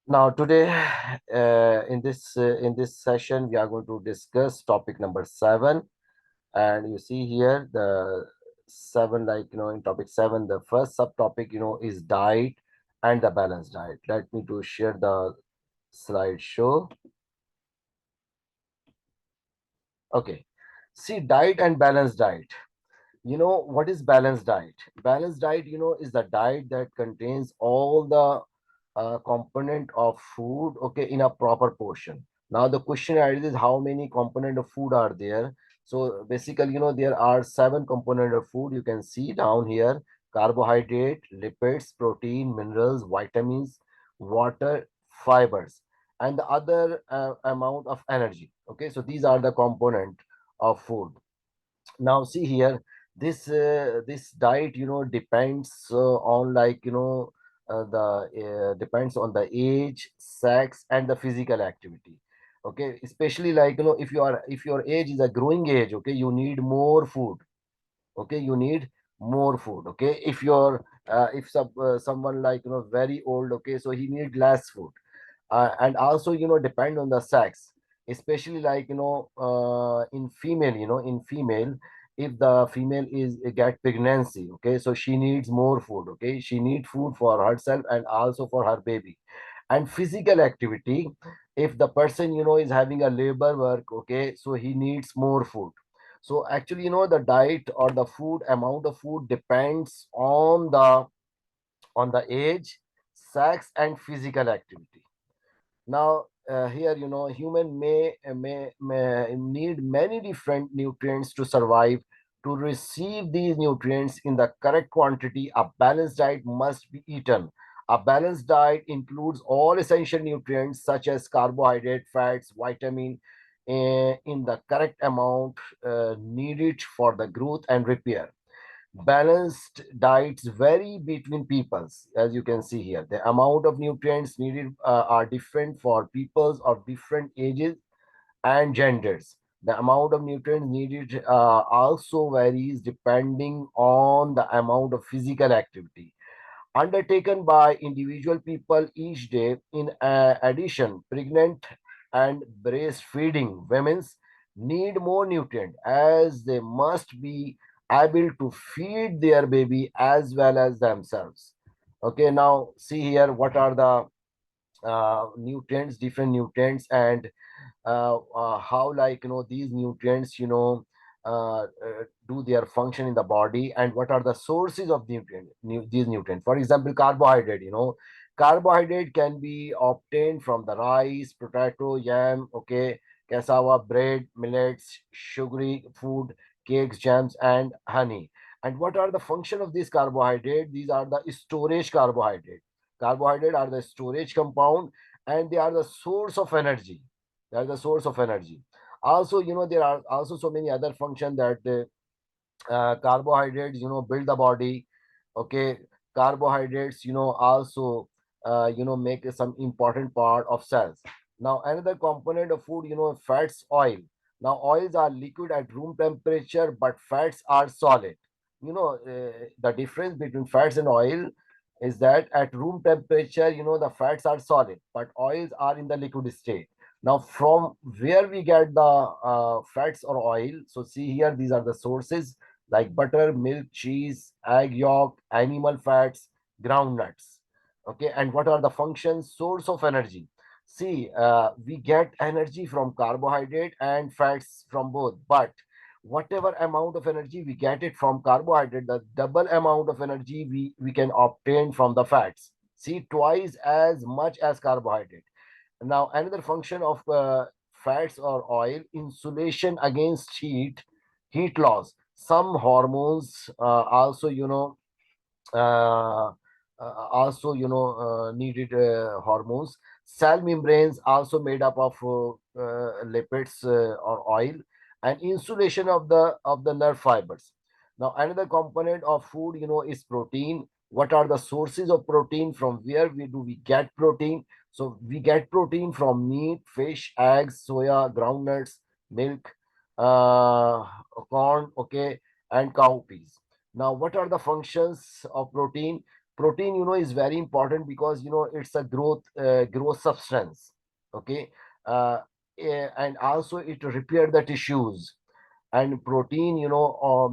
Now today, in this session, we are going to discuss topic number 7, and you see here the seven, like in topic 7, the first subtopic is diet and the balanced diet. Let me to share the slideshow. Okay, see, diet and balanced diet. What is balanced diet? Balanced diet is the diet that contains all the component of food, okay, in a proper portion. Now the question arises, how many component of food are there? So basically, there are 7 component of food. You can see down here: carbohydrate, lipids, protein, minerals, vitamins, water, fibers, and the other amount of energy. Okay, so these are the component of food. Now see here, this diet depends on, like the depends on the age, sex, and the physical activity. Okay, especially, like if your age is a growing age, okay, you need more food. Okay, you need more food. Okay, if you're if someone, like very old, okay, so he need less food. And also depend on the sex, especially, like in female, in female, if the female is get pregnancy, okay, so she needs more food. Okay, she need food for herself and also for her baby. And physical activity, if the person is having a labor work, okay, so he needs more food. So actually, the diet or the food amount of food depends on the age, sex, and physical activity. Now, here, human may need many different nutrients to survive. To receive these nutrients in the correct quantity, a balanced diet must be eaten. A balanced diet includes all essential nutrients such as carbohydrate, fats, vitamin, in the correct amount needed for the growth and repair. Balanced diets vary between peoples, as you can see here. The amount of nutrients needed are different for peoples of different ages and genders. The amount of nutrients needed also varies depending on the amount of physical activity undertaken by individual people each day. In addition, pregnant and breastfeeding women need more nutrient, as they must be able to feed their baby as well as themselves. Okay, now see here, what are the nutrients, different nutrients, and how, like these nutrients do their function in the body, and what are the sources of these nutrients. For example, carbohydrate. Carbohydrate can be obtained from the rice, potato, yam, okay, cassava, bread, millets, sugary food, cakes, jams, and honey. And what are the function of this carbohydrate? These are the storage carbohydrate. Carbohydrate are the storage compound, and they are the source of energy. They are the source of energy. Also, there are also so many other functions that carbohydrates build the body. Okay, carbohydrates also make some important part of cells. Now another component of food, fats, oil. Now oils are liquid at room temperature, but fats are solid. The difference between fats and oil is that at room temperature, the fats are solid, but oils are in the liquid state. Now from where we get the fats or oil? So see here, these are the sources, like butter, milk, cheese, egg yolk, animal fats, groundnuts. Okay, and what are the functions? Source of energy. See, we get energy from carbohydrate and fats from both, but whatever amount of energy we get it from carbohydrate, the double amount of energy we can obtain from the fats. See, twice as much as carbohydrate. Now, another function of fats or oil: insulation against heat loss. Some hormones also, uh, needed hormones. Cell membranes also made up of lipids or oil, and insulation of the nerve fibers. Now another component of food is protein. What are the sources of protein? From where we get protein? So we get protein from meat, fish, eggs, soya, groundnuts, milk, uh, corn, okay, and cowpeas. Now, what are the functions of protein? Protein, is very important because it's a growth substance. Okay. uh, and also it repair the tissues. And protein,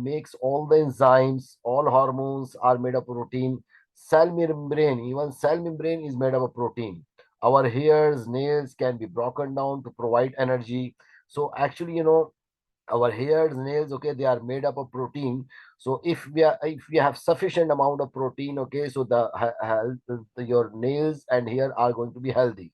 makes all the enzymes, all hormones are made of protein. Cell membrane, even cell membrane is made of a protein. Our hairs, nails can be broken down to provide energy. So actually, our hairs, nails, okay, they are made up of protein. So if we have sufficient amount of protein, okay, so the health, your nails and hair are going to be healthy.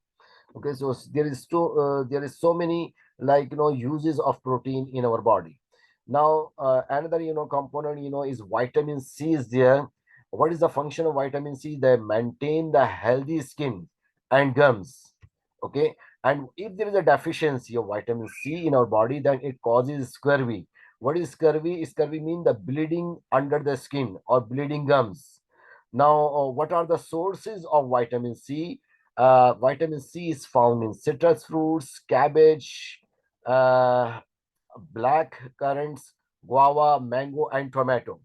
Okay, so there is so many, like, uses of protein in our body. Now, another, component, is vitamin C is there. What is the function of vitamin C? They maintain the healthy skin and gums. Okay. And if there is a deficiency of vitamin C in our body, then it causes scurvy. What is scurvy? Scurvy means the bleeding under the skin or bleeding gums. Now, what are the sources of vitamin C? Vitamin C is found in citrus fruits, cabbage, uh, black currants, guava, mango, and tomato.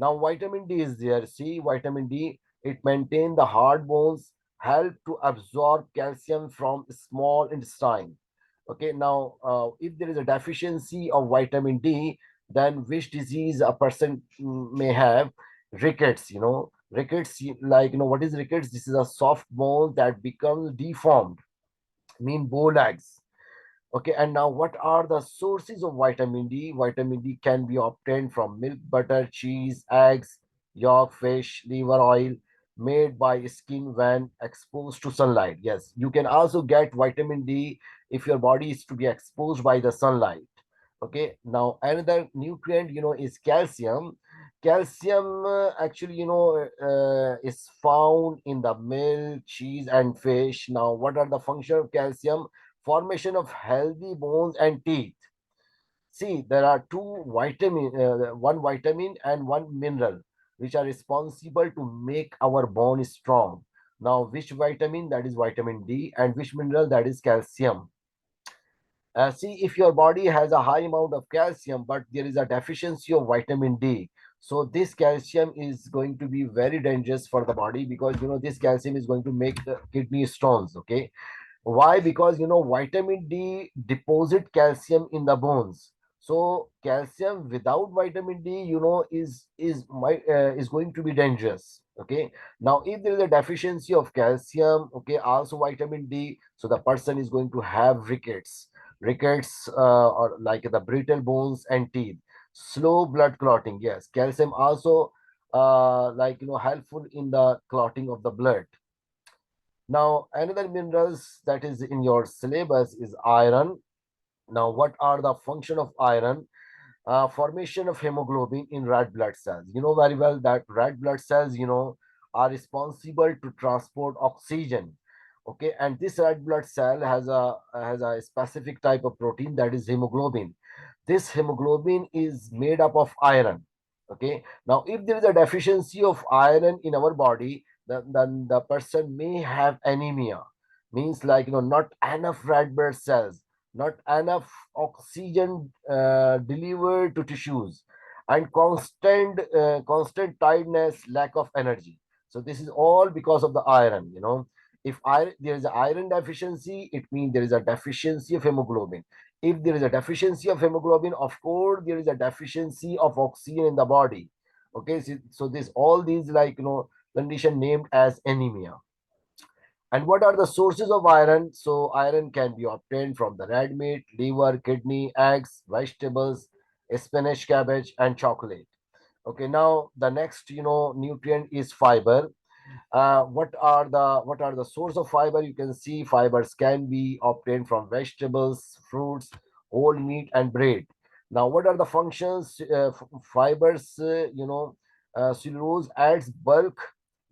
Now, vitamin D is there. See, vitamin D, it maintains the hard bones, help to absorb calcium from small intestine. Okay, now, if there is a deficiency of vitamin D, then which disease a person may have? Rickets, rickets, like, what is rickets? This is a soft bone that becomes deformed, mean bow legs. Okay, and now what are the sources of vitamin D? Vitamin D can be obtained from milk, butter, cheese, eggs, yolk, fish, liver oil, made by skin when exposed to sunlight. Yes, you can also get vitamin D if your body is to be exposed by the sunlight. Okay, now another nutrient, is calcium. Calcium, actually, is found in the milk, cheese, and fish. Now, what are the function of calcium? Formation of healthy bones and teeth. See, there are one vitamin and one mineral, which are responsible to make our bone strong. Now, which vitamin? That is vitamin D, and which mineral? That is calcium. See, if your body has a high amount of calcium, but there is a deficiency of vitamin D, so this calcium is going to be very dangerous for the body, because this calcium is going to make the kidney stones. Okay. Why? Because vitamin D deposit calcium in the bones. So calcium without vitamin D, is going to be dangerous. Okay. Now, if there is a deficiency of calcium, okay, also vitamin D, so the person is going to have rickets. Rickets, or like the brittle bones and teeth. Slow blood clotting. Yes, calcium also, like, helpful in the clotting of the blood. Now, another minerals that is in your syllabus is iron. Now, what are the function of iron? Formation of hemoglobin in red blood cells. You know very well that red blood cells, are responsible to transport oxygen. Okay, and this red blood cell has a specific type of protein, that is hemoglobin. This hemoglobin is made up of iron. Okay, now if there is a deficiency of iron in our body, then the person may have anemia. Means, like, not enough red blood cells, not enough oxygen delivered to tissues, and constant tiredness, lack of energy. So this is all because of the iron. If there is an iron deficiency, it means there is a deficiency of hemoglobin. If there is a deficiency of hemoglobin, of course there is a deficiency of oxygen in the body. Okay, so this all these, like, condition named as anemia. And what are the sources of iron? So iron can be obtained from the red meat, liver, kidney, eggs, vegetables, spinach, cabbage, and chocolate. Okay, now the next, nutrient is fiber. What are the source of fiber? You can see fibers can be obtained from vegetables, fruits, whole meat, and bread. Now, what are the functions? Fibers, cellulose adds bulk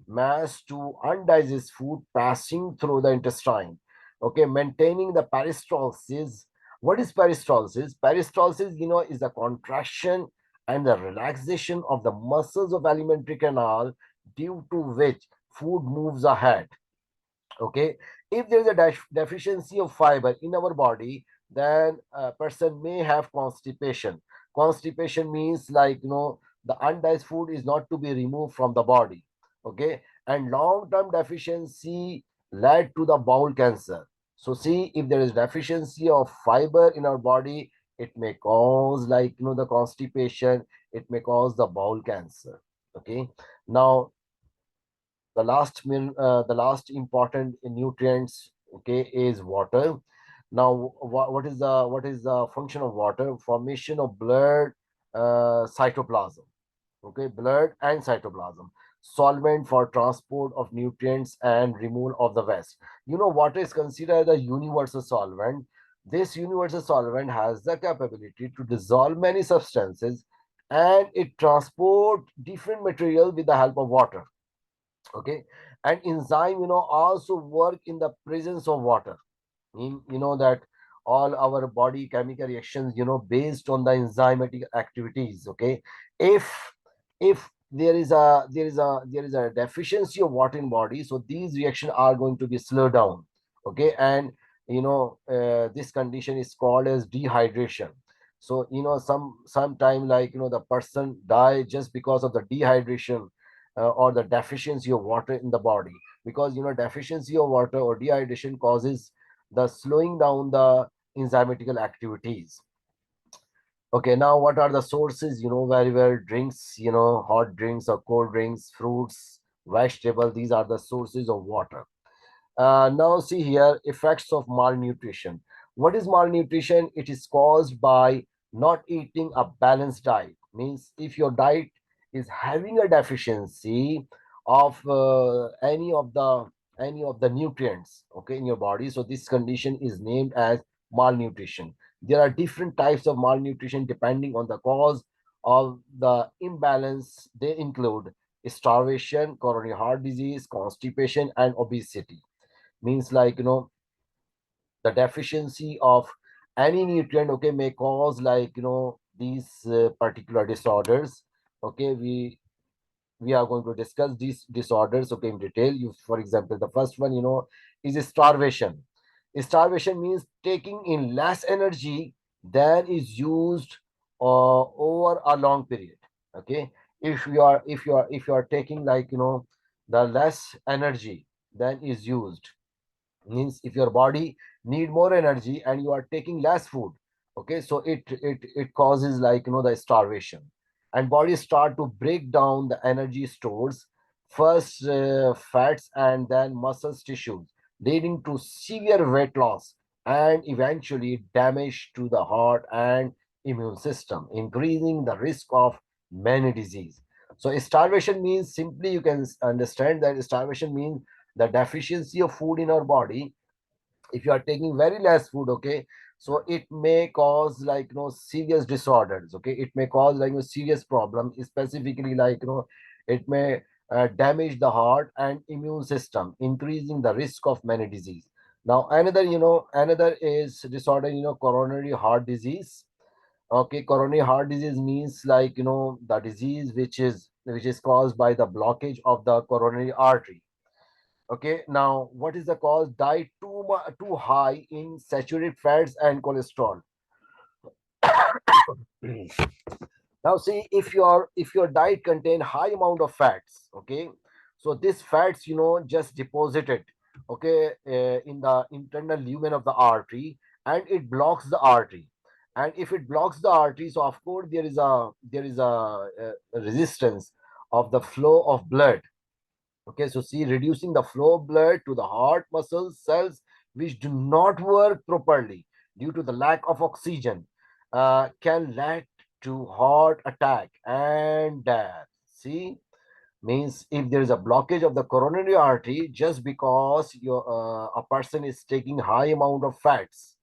mass to undigested food passing through the intestine. Okay, maintaining the peristalsis. What is peristalsis? Peristalsis, is the contraction and the relaxation of the muscles of alimentary canal, due to which food moves ahead. Okay, if there is a deficiency of fiber in our body, then a person may have constipation. Constipation means, like, the undigested food is not to be removed from the body. Okay, and long-term deficiency led to the bowel cancer. So see, if there is deficiency of fiber in our body, it may cause like the constipation, it may cause the bowel cancer. Okay. Now the last important nutrients, okay, is water. Now what is the function of water? Formation of blood, cytoplasm, okay, blood and cytoplasm, solvent for transport of nutrients and removal of the waste. Water is considered a universal solvent. This universal solvent has the capability to dissolve many substances, and it transport different material with the help of water. Okay. And enzyme also work in the presence of water. That all our body chemical reactions based on the enzymatic activities. Okay. If there is a deficiency of water in body, so these reactions are going to be slowed down. Okay. And this condition is called as dehydration. So sometime like the person die just because of the dehydration, or the deficiency of water in the body, because deficiency of water or dehydration causes the slowing down the enzymatical activities. Okay, now what are the sources? Very well, drinks, hot drinks or cold drinks, fruits, vegetable, these are the sources of water. Now see here, effects of malnutrition. What is malnutrition? It is caused by not eating a balanced diet. Means if your diet is having a deficiency of any of the nutrients, okay, in your body, so this condition is named as malnutrition. There are different types of malnutrition depending on the cause of the imbalance. They include starvation, coronary heart disease, constipation, and obesity. Means like the deficiency of any nutrient, okay, may cause like these particular disorders. Okay, we are going to discuss these disorders, okay, in detail. You, for example, the first one is starvation. Starvation means taking in less energy than is used over a long period. Okay. If you are taking like the less energy than is used, means if your body need more energy and you are taking less food, okay, so it causes like the starvation, and body start to break down the energy stores, first fats and then muscles tissues, leading to severe weight loss and eventually damage to the heart and immune system, increasing the risk of many disease. So starvation means, simply you can understand that starvation means the deficiency of food in our body. If you are taking very less food, okay, so it may cause like serious disorders. Okay, it may cause like serious problem, specifically like it may damage the heart and immune system, increasing the risk of many disease. Now another is disorder, coronary heart disease. Okay, coronary heart disease means like the disease which is caused by the blockage of the coronary artery. Okay, now what is the cause? Diet too high in saturated fats and cholesterol. Now see, if your diet contain high amount of fats, okay, so this fats just deposited, okay, in the internal lumen of the artery, and it blocks the artery. And if it blocks the artery, so of course there is a resistance of the flow of blood. Okay, so see, reducing the flow of blood to the heart muscles cells which do not work properly due to the lack of oxygen can lead to heart attack and death. See, means if there is a blockage of the coronary artery just because a person is taking high amount of fats.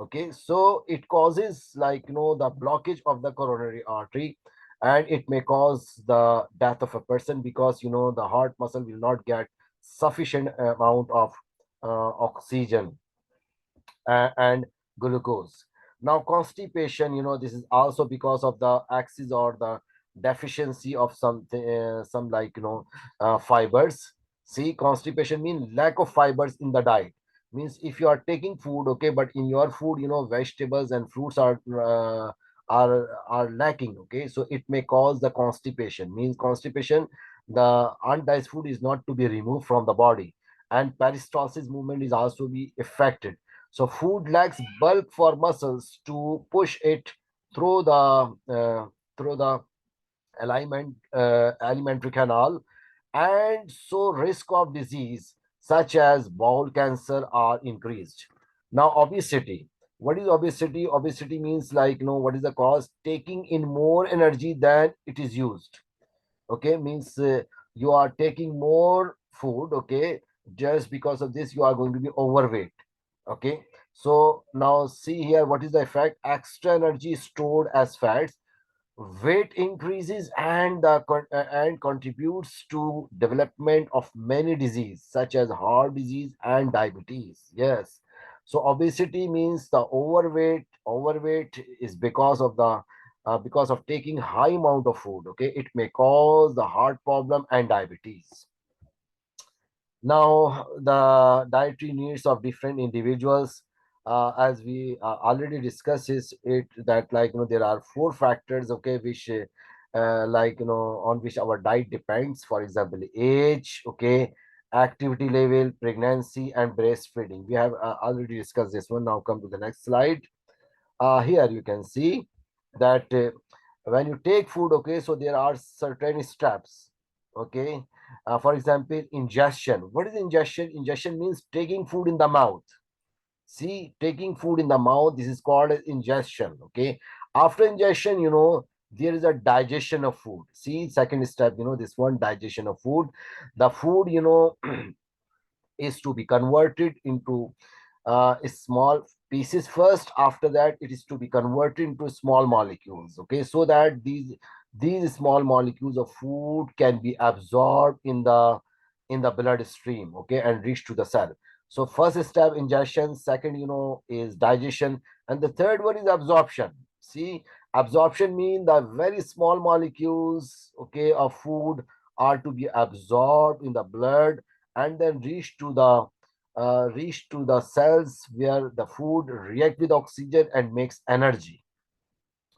Okay, so it causes like the blockage of the coronary artery, and it may cause the death of a person, because the heart muscle will not get sufficient amount of oxygen and glucose. Now, constipation, this is also because of the axis or the deficiency of some like fibers. See, constipation means lack of fibers in the diet. Means if you are taking food, okay, but in your food, vegetables and fruits are lacking. Okay, so it may cause the constipation. Means constipation, the undiced food is not to be removed from the body, and peristalsis movement is also be affected. So food lacks bulk for muscles to push it through the alimentary canal, and so risk of disease such as bowel cancer are increased. Now obesity, what is obesity? Obesity means, like, what is the cause? Taking in more energy than it is used. Okay, means you are taking more food. Okay, just because of this you are going to be overweight. Okay, so now see here, what is the effect? Extra energy stored as fats, weight increases, and and contributes to development of many diseases such as heart disease and diabetes. Yes, so obesity means the overweight is because of taking high amount of food. Okay, it may cause the heart problem and diabetes. Now, the dietary needs of different individuals, as we already discussed, is it that, like, there are four factors, okay, which like, on which our diet depends. For example, age, okay, activity level, pregnancy, and breastfeeding. We have already discussed this one. Now come to the next slide. Here you can see that when you take food, okay, so there are certain steps. Okay, for example, ingestion. What is ingestion? Ingestion means taking food in the mouth. See, taking food in the mouth, this is called as ingestion. Okay, after ingestion, there is a digestion of food. See, second step, this one, digestion of food. The food, is to be converted into small pieces first. After that, it is to be converted into small molecules. Okay, so that these small molecules of food can be absorbed in the bloodstream, okay, and reach to the cell. So first step, ingestion. Second, is digestion, and the third one is absorption. See, absorption means the very small molecules, okay, of food are to be absorbed in the blood, and then reach to the cells where the food react with oxygen and makes energy.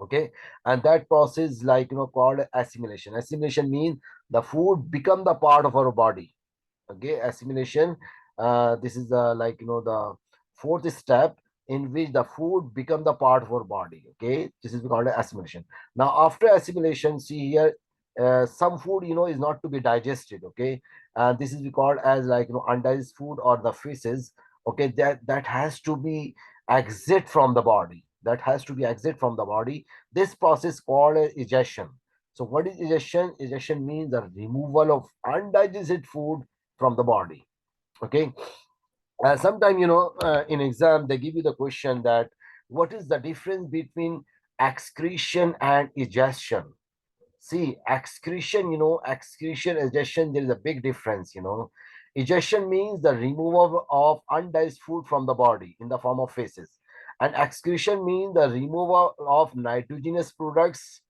Okay, and that process, like, called assimilation. Assimilation means the food become the part of our body. Okay, assimilation, this is the, like, the fourth step in which the food become the part of our body. Okay, this is called assimilation. Now after assimilation, see here, some food, is not to be digested. Okay, and this is called as, like, undigested food or the feces. Okay, that has to be exit from the body. That has to be exit from the body. This process called egestion. So what is egestion? Egestion means the removal of undigested food from the body. Okay, sometime, in exam they give you the question that what is the difference between excretion and egestion. See, excretion, excretion, egestion, there is a big difference. Egestion means the removal of undigested food from the body in the form of feces, and excretion means the removal of nitrogenous products,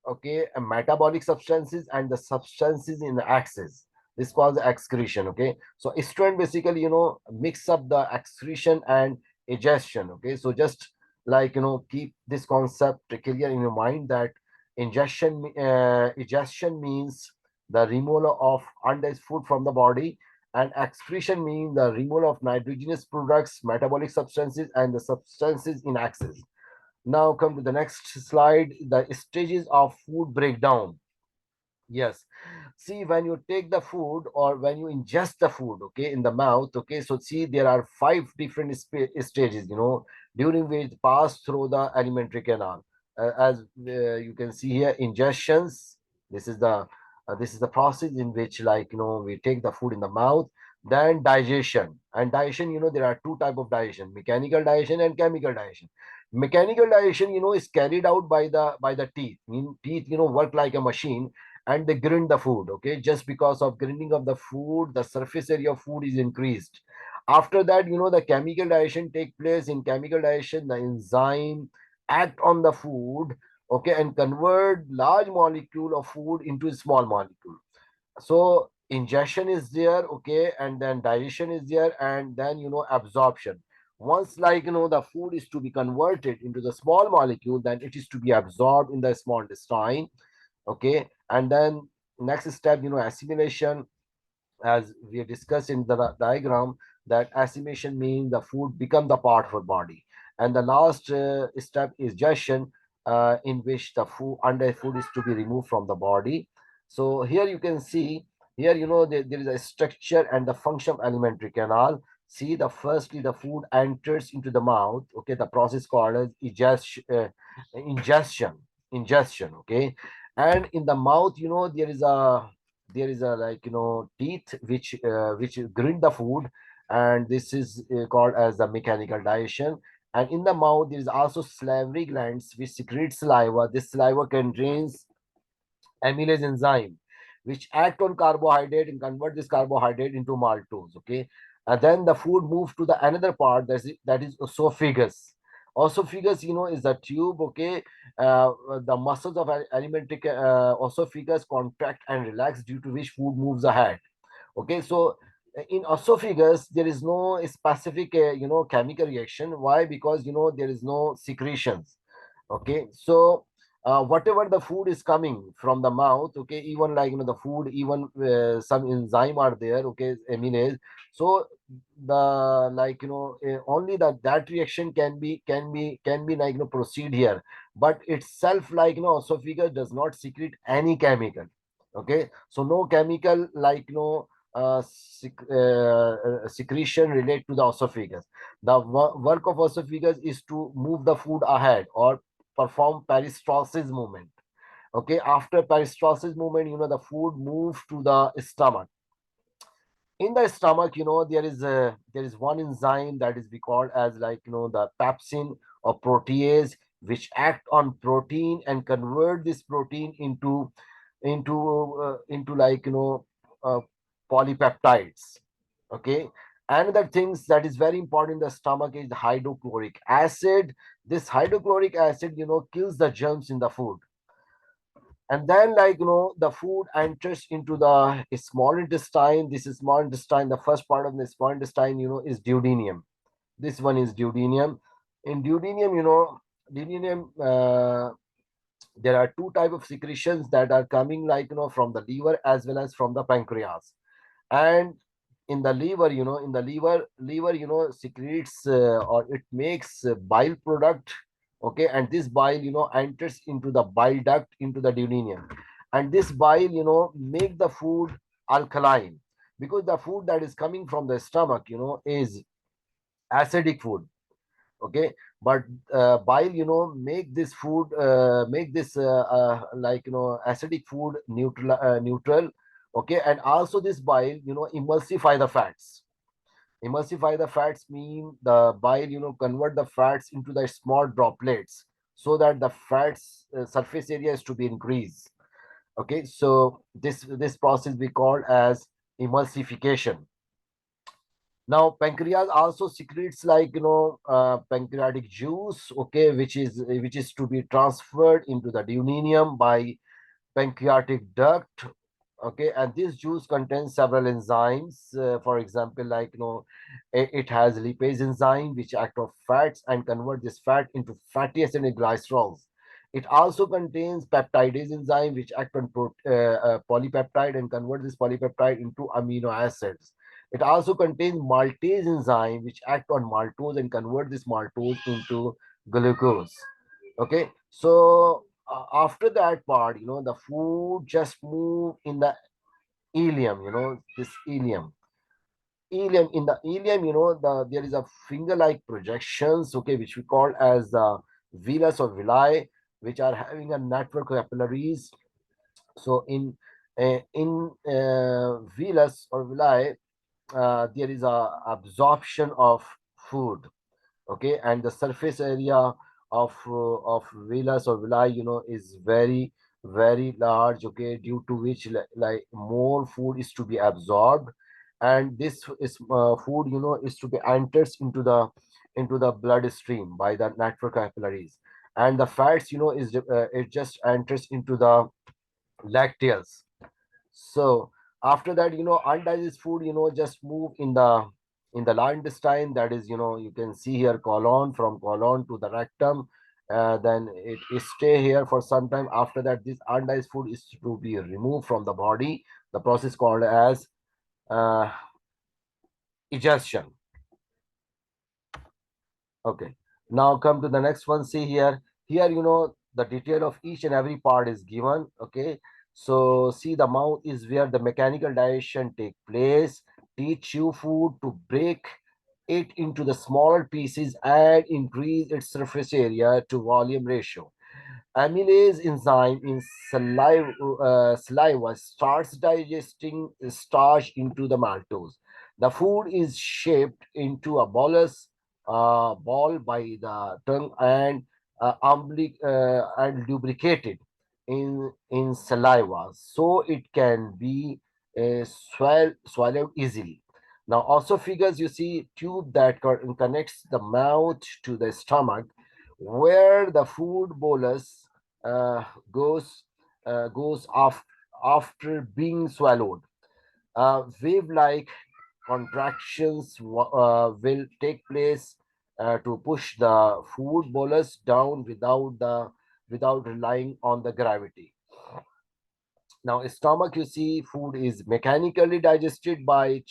okay, and metabolic substances and the substances in the excess. This called excretion. Okay, so student basically, mix up the excretion and ingestion. Okay, so just, like, keep this concept clear in your mind that ingestion means the removal of undigested food from the body, and excretion means the removal of nitrogenous products, metabolic substances, and the substances in excess. Now come to the next slide, the stages of food breakdown. Yes. See, when you take the food or when you ingest the food, okay, in the mouth, okay, so see, there are five different stages, during which pass through the alimentary canal. As you can see here, ingestions. This is the process in which, like, we take the food in the mouth. Then digestion. And digestion, there are two type of digestion: mechanical digestion and chemical digestion. Mechanical digestion, is carried out by the teeth. Teeth, work like a machine, and they grind the food. Okay, just because of grinding of the food, the surface area of food is increased. After that, the chemical digestion take place. In chemical digestion, the enzyme act on the food, okay, and convert large molecule of food into a small molecule. So ingestion is there, okay, and then digestion is there, and then, absorption. Once, like, the food is to be converted into the small molecule, then it is to be absorbed in the small intestine. Okay, and then next step, assimilation, as we discussed in the diagram, that assimilation means the food become the part of our body. And the last step is digestion, in which the food under food is to be removed from the body. So here you can see, here there is a structure and the function of alimentary canal. See, the firstly the food enters into the mouth, okay, the process called as ingestion. Ingestion, okay. And in the mouth, there is a like teeth which grind the food, and this is called as the mechanical digestion. And in the mouth there is also salivary glands which secrete saliva. This saliva contains amylase enzyme which act on carbohydrate and convert this carbohydrate into maltose, okay. And then the food moves to the another part, that is esophagus. Esophagus, is a tube, okay. The muscles of alimentary esophagus contract and relax, due to which food moves ahead. Okay, so in esophagus there is no specific chemical reaction. Why? Because there is no secretions. Okay, so whatever the food is coming from the mouth, okay, even like the food, even some enzyme are there, okay, amylase. So the like only that reaction can be like proceed here, but itself like esophagus does not secrete any chemical. Okay, so no chemical like secretion relate to the esophagus. The work of esophagus is to move the food ahead or perform peristalsis movement. Okay, after peristalsis movement, the food moves to the stomach. In the stomach, there is one enzyme that is we called as like the pepsin or protease, which act on protein and convert this protein into like uh, polypeptides. Okay, another things that is very important in the stomach is hydrochloric acid. This hydrochloric acid kills the germs in the food. And then like the food enters into the small intestine. This is small intestine, the first part of the small intestine is duodenum. This one is duodenum. In duodenum, duodenum, there are two type of secretions that are coming like from the liver as well as from the pancreas. And in the liver, liver secretes or it makes bile product. Okay, and this bile enters into the bile duct into the duodenum. And this bile make the food alkaline, because the food that is coming from the stomach is acidic food. Okay, but bile make this food make this like acidic food neutral. Okay, and also this bile emulsify the fats. Emulsify the fats mean the bile convert the fats into the small droplets, so that the fats surface area is to be increased. Okay, so this process we call as emulsification. Now pancreas also secretes like pancreatic juice, okay, which is to be transferred into the duodenum by pancreatic duct. Okay, and this juice contains several enzymes. For example, like it has lipase enzyme which act on fats and convert this fat into fatty acid and glycerols. It also contains peptidase enzyme which act on polypeptide and convert this polypeptide into amino acids. It also contains maltase enzyme which act on maltose and convert this maltose into glucose. Okay, so after that part, the food just move in the ileum. This ileum. Ileum, in the ileum, there is a finger-like projections, okay, which we call as the villus or villi, which are having a network of capillaries. So in villus or villi, there is a absorption of food. Okay, and the surface area of villas or villi is very very large. Okay, due to which like more food is to be absorbed, and this is food is to be enters into the bloodstream by the network capillaries. And the fats is it just enters into the lacteals. So after that, undigested food, just move in the large intestine. That is, you can see here colon, from colon to the rectum, then it stay here for some time. After that, this undigested food is to be removed from the body. The process called as uh, digestion. Okay. Now come to the next one. See here. Here, the detail of each and every part is given. Okay. So see, the mouth is where the mechanical digestion take place. Teach you food to break it into the smaller pieces and increase its surface area to volume ratio. Amylase enzyme in saliva starts digesting starch into the maltose. The food is shaped into a ball by the tongue and and lubricated in saliva, so it can be swallowed easily. Now, also figures you see tube that connects the mouth to the stomach, where the food bolus uh, goes goes off after being swallowed. Wave-like contractions will take place to push the food bolus down without relying on the gravity. Now, stomach, you see, food is mechanically digested by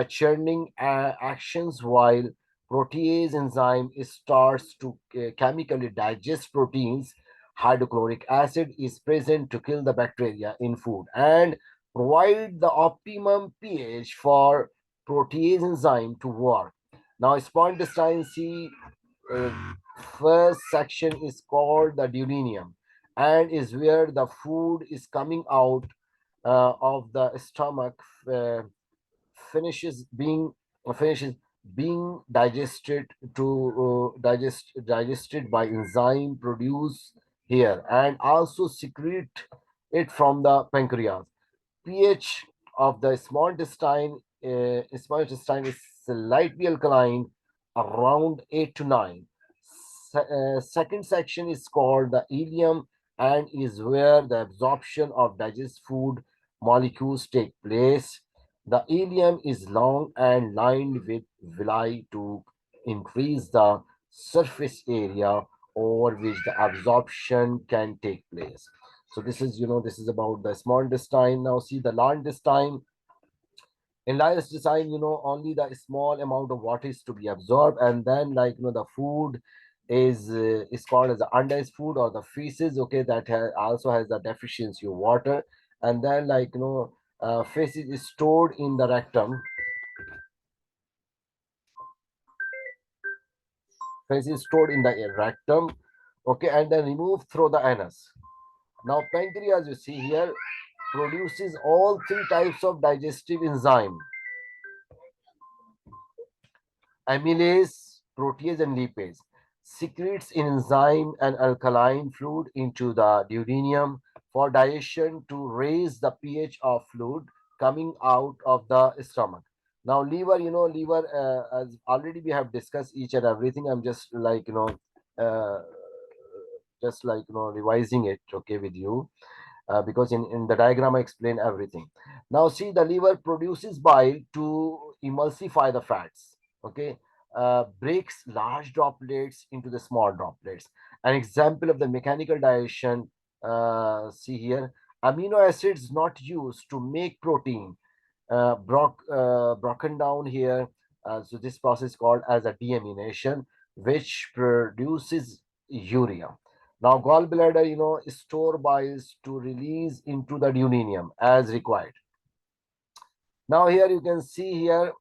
churning actions, while protease enzyme starts to chemically digest proteins. Hydrochloric acid is present to kill the bacteria in food and provide the optimum pH for protease enzyme to work. Now, small intestine, see, uh, first section is called the duodenum and is where the food is coming out of the stomach, uh, finishes being finishes being digested by enzyme produced here and also secrete it from the pancreas. pH of the small intestine is slightly alkaline, around 8 to 9. Second section is called the ileum and is where the absorption of digested food molecules take place. The ileum is long and lined with villi to increase the surface area over which the absorption can take place. So this is about the small intestine. Now see the large intestine. In large intestine, only the small amount of water is to be absorbed, and then the food is called as the undigested food or the feces. Okay, that also has the deficiency of water, and then feces is stored in the rectum. Feces is stored in the rectum. Okay, and then removed through the anus. Now pancreas, you see here, produces all three types of digestive enzyme: amylase, protease, and lipase. Secretes enzyme and alkaline fluid into the duodenum for digestion to raise the pH of fluid coming out of the stomach. Now, liver, liver, as already we have discussed each and everything. I'm just uh, revising it, okay, with you, because in the diagram I explain everything. Now see, the liver produces bile to emulsify the fats. Okay, breaks large droplets into the small droplets. An example of the mechanical digestion. See here, amino acids not used to make protein broken down here. So this process called as a deamination, which produces urea. Now gallbladder, store biles to release into the duodenum as required. Now here you can see here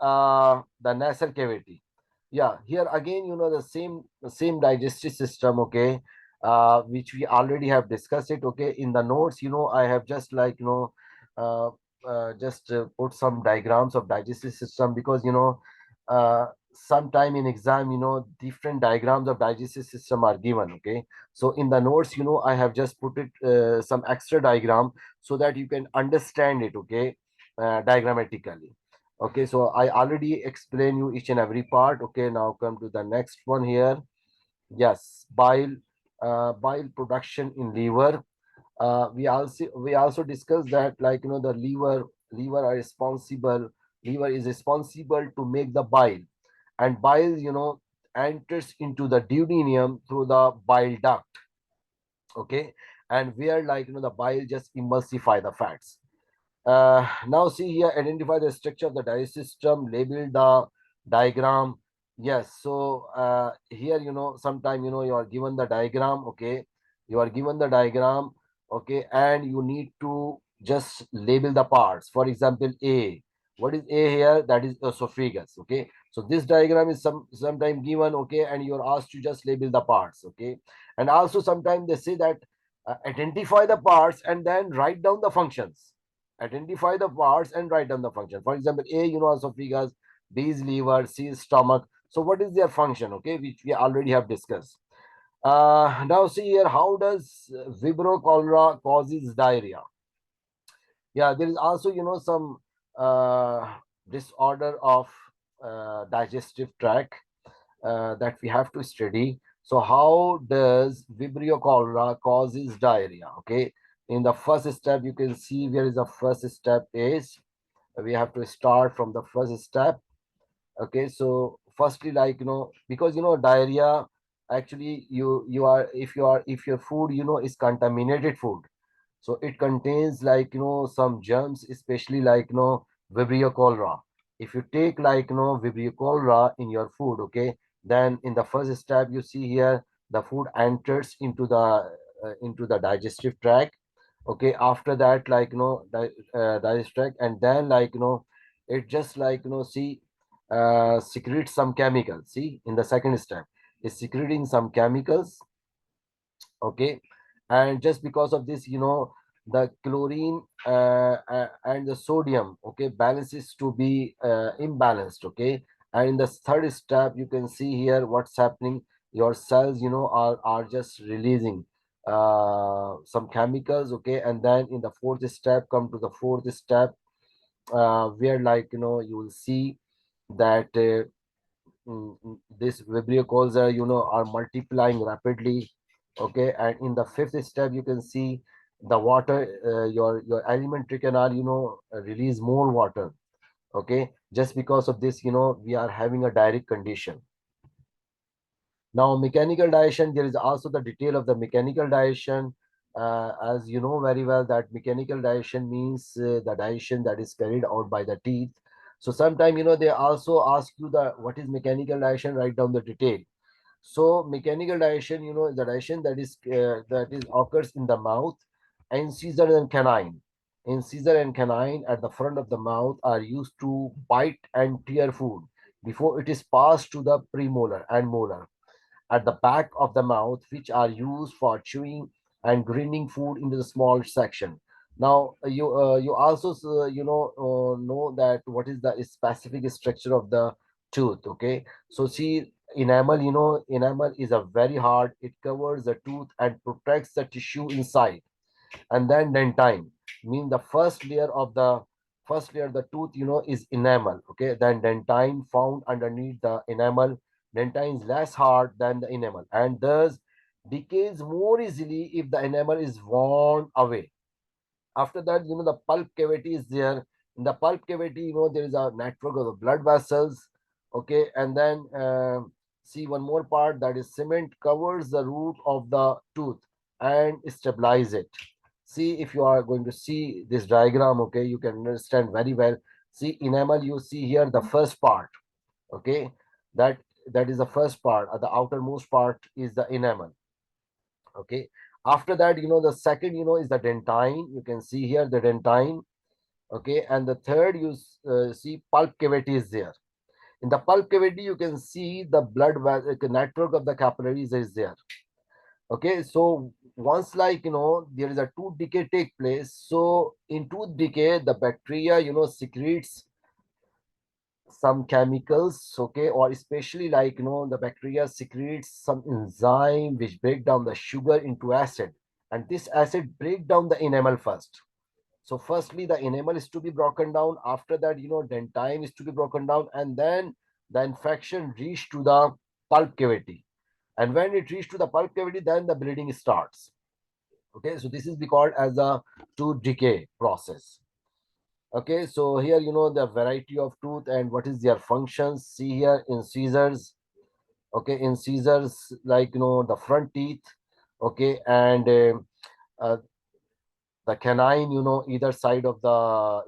the nasal cavity. Yeah, here again, the same digestive system. Okay, which we already have discussed it. Okay, in the notes, I have just uh, just put some diagrams of digestive system, because sometime in exam, different diagrams of digestive system are given. Okay, so in the notes, I have just put it some extra diagram so that you can understand it. Okay, diagrammatically. Okay, so I already explained you each and every part. Okay, now come to the next one here. Yes, bile production in liver. We also discussed that, the liver are responsible. Liver is responsible to make the bile, and bile, enters into the duodenum through the bile duct. Okay, and where, like, the bile just emulsify the fats. Now see here, identify the structure of the digestive system, label the diagram. Yes, so here, sometime, you are given the diagram. Okay, you are given the diagram. Okay, and you need to just label the parts. For example, A. What is A here? That is esophagus. Okay, so this diagram is sometime given. Okay, and you are asked to just label the parts. Okay, and also sometimes they say that identify the parts and then write down the functions. Identify the parts and write down the function. For example, A, esophagus, B is liver, C is stomach. So what is their function? Okay, which we already have discussed. Now see here, how does Vibrio cholera causes diarrhea? Yeah, there is also, some disorder of digestive tract that we have to study. So how does Vibrio cholera causes diarrhea? Okay, in the first step, you can see where is the first step is. We have to start from the first step. Okay, so firstly, like, because diarrhea, actually, you are, if your food, is contaminated food, so it contains, like, some germs, especially, like, Vibrio cholera. If you take, like, Vibrio cholera in your food, okay, then in the first step, you see here, the food enters into the digestive tract. Okay, after that, like, digestive tract, and then, like, it just, like, see, secretes some chemicals. See, in the second step, it's secreting some chemicals. Okay, and just because of this, the chlorine and the sodium, okay, balances to be imbalanced. Okay, and in the third step, you can see here what's happening. Your cells, are just releasing some chemicals. Okay, and then in the fourth step, come to the fourth step, where, like, you will see that this Vibrio calls are, are multiplying rapidly. Okay, and in the fifth step, you can see the water, your alimentary canal, release more water. Okay, just because of this, we are having a direct condition. Now, mechanical digestion, there is also the detail of the mechanical digestion. As you know very well, that mechanical digestion means the digestion that is carried out by the teeth. So sometimes, they also ask you the what is mechanical digestion, write down the detail. So mechanical digestion, is the digestion that is occurs in the mouth, and incisor and canine. Incisor and canine at the front of the mouth are used to bite and tear food before it is passed to the premolar and molar at the back of the mouth, which are used for chewing and grinding food into the small section. Now, you also know that what is the specific structure of the tooth. Okay, so see, enamel, enamel is a very hard. It covers the tooth and protects the tissue inside. And then dentine, mean the first layer of the tooth, is enamel. Okay, then dentine found underneath the enamel. Dentine is less hard than the enamel and thus decays more easily if the enamel is worn away. After that, the pulp cavity is there. In the pulp cavity, there is a network of the blood vessels. Okay, and then see one more part, that is cement covers the root of the tooth and stabilize it. See, if you are going to see this diagram, okay, you can understand very well. See, enamel, you see here the first part. Okay, that that is the first part. The outermost part is the enamel. Okay, after that, the second, is the dentine. You can see here the dentine. Okay, and the third, you see pulp cavity is there. In the pulp cavity, you can see the network of the capillaries is there. Okay, so once, like, there is a tooth decay take place. So in tooth decay, the bacteria, secretes some chemicals. Okay, or especially, like, the bacteria secretes some enzyme which break down the sugar into acid, and this acid break down the enamel first. So firstly, the enamel is to be broken down. After that, dentine is to be broken down, and then the infection reach to the pulp cavity. And when it reach to the pulp cavity, then the bleeding starts. Okay, so this is be called as a tooth decay process. Okay, so here, the variety of tooth and what is their functions. See here, incisors. okay, incisors, like the front teeth, okay, and uh, the canine, either side of the